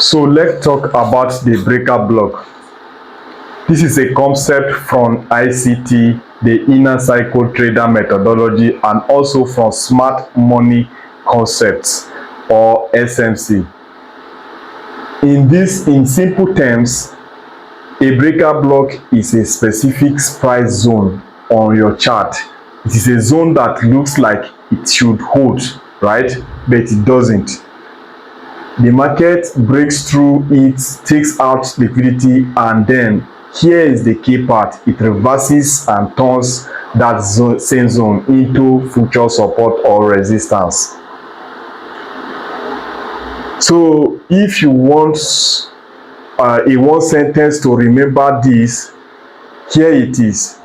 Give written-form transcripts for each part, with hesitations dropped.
So let's talk about the breaker block. This is a concept from ICT, the inner cycle trader methodology, and also from smart money concepts or SMC. In simple terms, a breaker block is a specific price zone on your chart. It is a zone that looks like it should hold, right? But it doesn't. The market breaks through it, takes out liquidity, and then here is the key part: it reverses and turns that same zone into future support or resistance. So if you want a one sentence to remember this, here it is: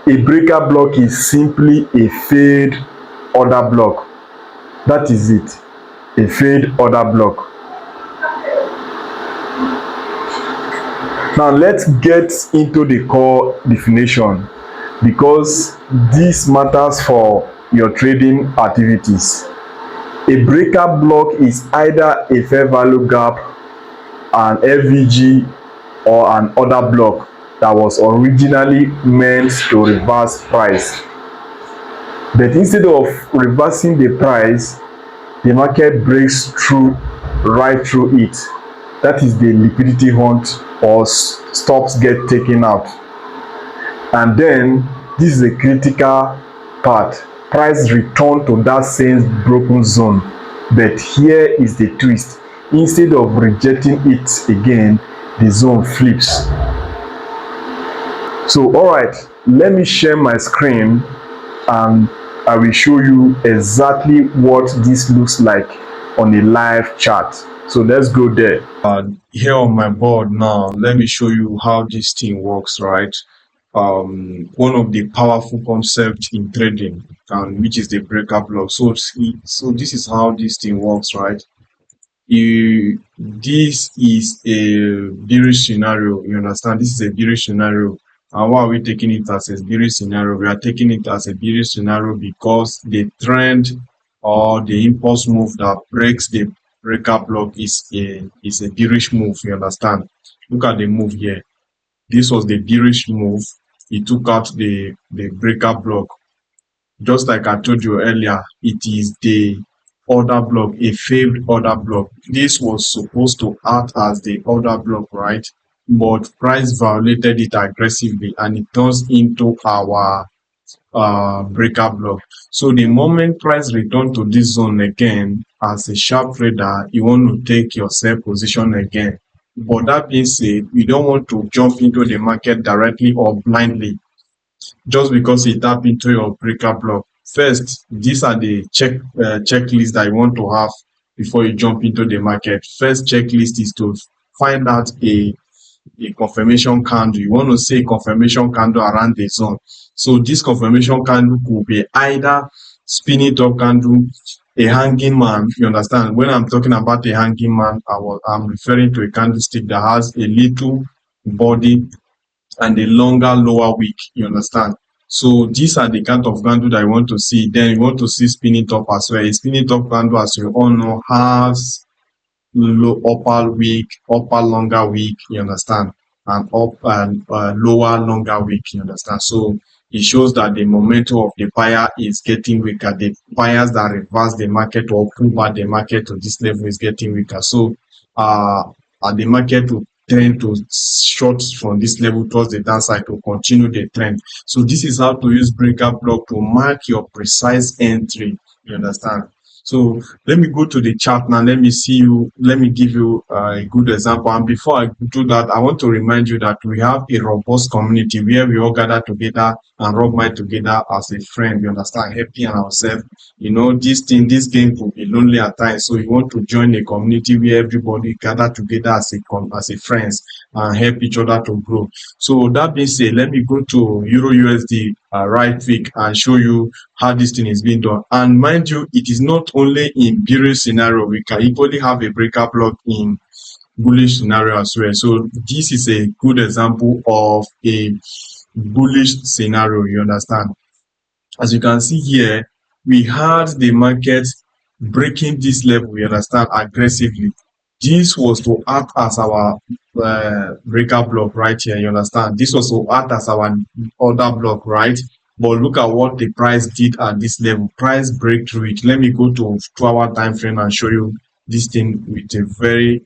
a breaker block is simply a failed order block. That is it, a failed order block. Now let's get into the core definition, because this matters for your trading activities. A breaker block is either a fair value gap, an FVG, or an order block that was originally meant to reverse price. But instead of reversing the price, the market breaks through right through it. That is the liquidity hunt, or stops get taken out. And then this is a critical part: price return to that same broken zone. But here is the twist: instead of rejecting it again, the zone flips. So alright, let me share my screen and I will show you exactly what this looks like on a live chart. So let's go there. Here on my board now, let me show you how this thing works, right? One of the powerful concepts in trading, which is the breaker block. So this is how this thing works, right? This is a bearish scenario. You understand? This is a bearish scenario. And why are we taking it as a bearish scenario? We are taking it as a bearish scenario because the trend or the impulse move that breaks the breaker block is a bearish move. You understand? Look at the move here. This was the bearish move. It took out the breaker block. Just like I told you earlier, it is the order block, a failed order block. This was supposed to act as the order block, right? But price violated it aggressively and it turns into our breaker block. So the moment price return to this zone again, as a sharp trader, you want to take your sell position again. But that being said, you don't want to jump into the market directly or blindly just because it tap into your breaker block. First, these are the checklists that you want to have before you jump into the market. First checklist is to find out a confirmation candle. You want to see confirmation candle around the zone. So this confirmation candle could be either spinning top candle, a hanging man. You understand? When I'm talking about a hanging man, I'm referring to a candlestick that has a little body and a longer lower wick. You understand? So these are the kind of candle that you want to see. Then you want to see spinning top as well. A spinning top candle, as you all know, has low upper wick, upper longer wick. You understand? And up and lower longer wick. You understand? So it shows that the momentum of the buyer is getting weaker. The buyers that reverse the market or pull back the market to this level is getting weaker. So the market will tend to short from this level towards the downside to continue the trend. So this is how to use breaker block to mark your precise entry. You understand? So let me go to the chart now. Let me give you a good example. And before I do that, I want to remind you that we have a robust community where we all gather together and rub mind together as a friend. You understand? Helping ourselves. You know, this game could be lonely at times. So you want to join a community where everybody gather together as a friends and help each other to grow. So that being said, let me go to Euro USD right quick and show you how this thing is being done. And mind you, it is not only in bearish scenario. We can equally have a breaker block in bullish scenario as well. So this is a good example of a bullish scenario. You understand? As you can see here, we had the market breaking this level, you understand, aggressively. This was to act as our breaker block right here. You understand? This was to act as our order block, right? But look at what the price did at this level. Price break through it. Let me go to 2-hour time frame and show you this thing with a very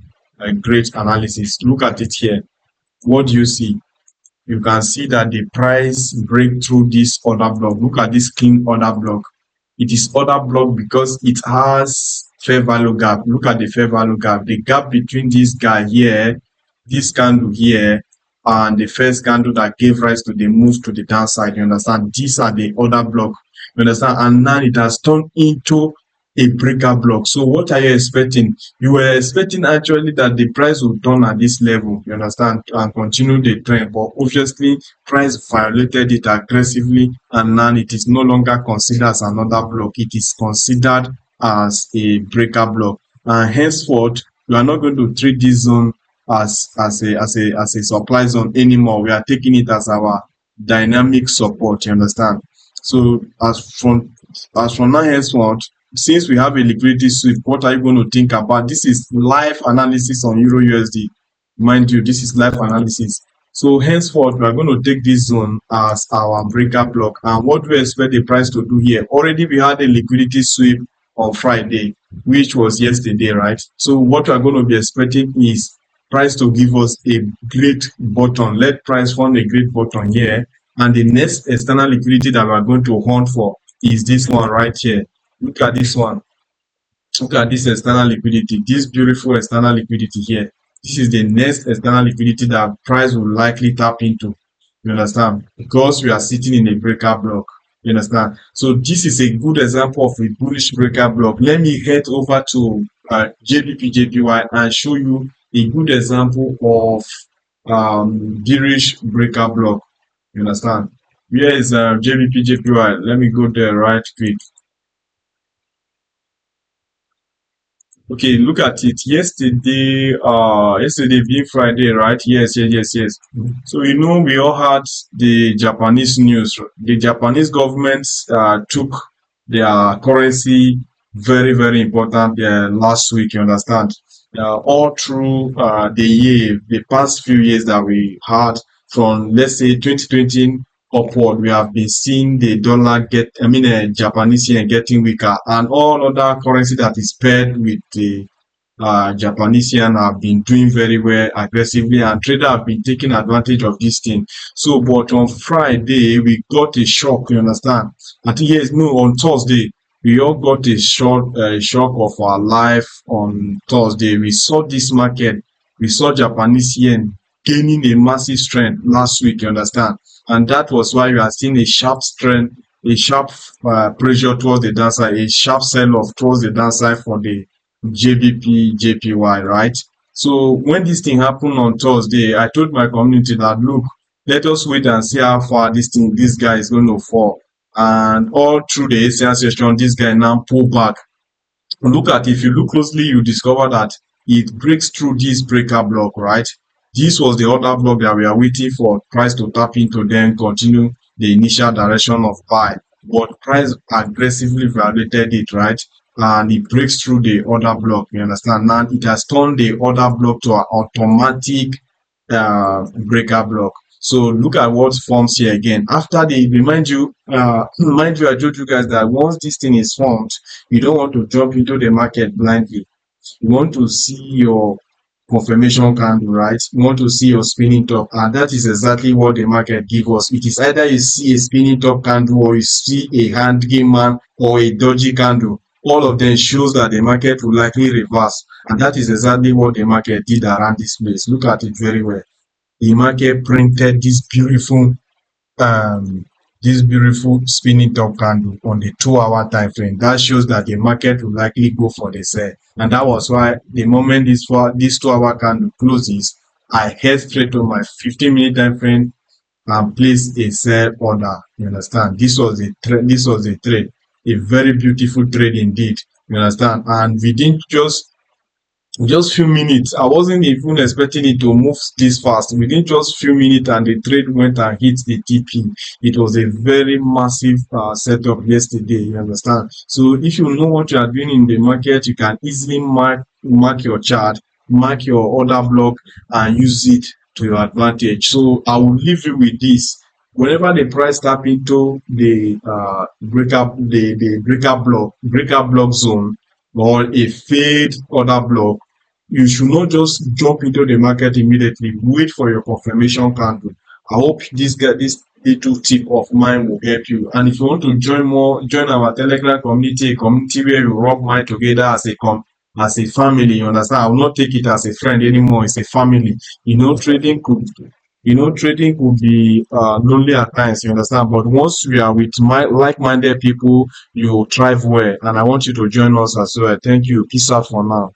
great analysis. Look at it here. What do you see? You can see that the price break through this order block. Look at this clean order block. It is order block because it has fair value gap. Look at the fair value gap. The gap between this guy here, this candle here, and the first candle that gave rise to the move to the downside. You understand? These are the order block. You understand? And now it has turned into a breaker block. So what are you expecting? You were expecting actually that the price will turn at this level, you understand, and continue the trend, but obviously price violated it aggressively, and now it is no longer considered as another block. It is considered as a breaker block, and henceforth we are not going to treat this zone as a supply zone anymore. We are taking it as our dynamic support, you understand. So as from now henceforth, since we have a liquidity sweep, what are you going to think about? This is live analysis on Euro USD. Mind you, this is live analysis. So henceforth, we are going to take this zone as our breaker block. And what do we expect the price to do here? Already we had a liquidity sweep on Friday, which was yesterday, right? So what we are going to be expecting is price to give us a great bottom. Let price form a great bottom here. And the next external liquidity that we are going to hunt for is this one right here. Look at this one. Look at this external liquidity, this beautiful external liquidity here. This is the next external liquidity that price will likely tap into. You understand? Because we are sitting in a breaker block. You understand? So this is a good example of a bullish breaker block. Let me head over to JBP JPY and show you a good example of bearish breaker block. You understand? Here is JBP JPY. Let me go there right quick. Okay, look at it. Yesterday being Friday, right? Yes. So we all had the Japanese news. The Japanese government took their currency very, very important last week. You understand? All through the past few years that we had, from let's say 2020 upward, we have been seeing the dollar Japanese yen getting weaker, and all other currency that is paired with the Japanese yen have been doing very well aggressively, and traders have been taking advantage of this thing. So, but on Friday we got a shock. You understand? I think on Thursday we all got a shock of our life. On Thursday we saw this market. We saw Japanese yen gaining a massive strength last week. You understand? And that was why we are seeing a sharp strength, a sharp pressure towards the downside, a sharp sell-off towards the downside for the JBP JPY, right? So when this thing happened on Thursday, I told my community that, look, let us wait and see how far this guy is going to fall. And all through the ASEAN session, this guy now pull back. Look at, if you look closely, you discover that it breaks through this breaker block, right? This was the other block that we are waiting for price to tap into, then continue the initial direction of buy. But price aggressively violated it, right? And it breaks through the order block. You understand? Now it has turned the order block to an automatic breaker block. So look at what forms here again. After the remind you, I told you guys that once this thing is formed, you don't want to jump into the market blindly. You want to see your confirmation candle, right? You want to see your spinning top, and that is exactly what the market gives us. It is either you see a spinning top candle, or you see a hand game man, or a dodgy candle. All of them shows that the market will likely reverse, and that is exactly what the market did around this place. Look at it very well. The market printed this beautiful spinning top candle on the 2-hour time frame. That shows that the market will likely go for the sell, and that was why the moment this 2-hour candle closes, I head straight to my 15-minute time frame and place a sell order. You understand? This was a trade, a very beautiful trade indeed. You understand? And within just few minutes, I wasn't even expecting it to move this fast. Within just few minutes, and the trade went and hit the TP. It was a very massive setup yesterday. You understand? So if you know what you are doing in the market, you can easily mark your chart mark your order block and use it to your advantage. So I will leave you with this. Whenever the price tap into the breaker block zone, or a failed order block, you should not just jump into the market immediately. Wait for your confirmation candle. I hope this little tip of mine will help you. And if you want to join our Telegram community, a community where we rub mind together as a family. You understand? I will not take it as a friend anymore. It's a family. Trading could be lonely at times. You understand? But once we are with like-minded people, you thrive well. And I want you to join us as well. Thank you. Peace out for now.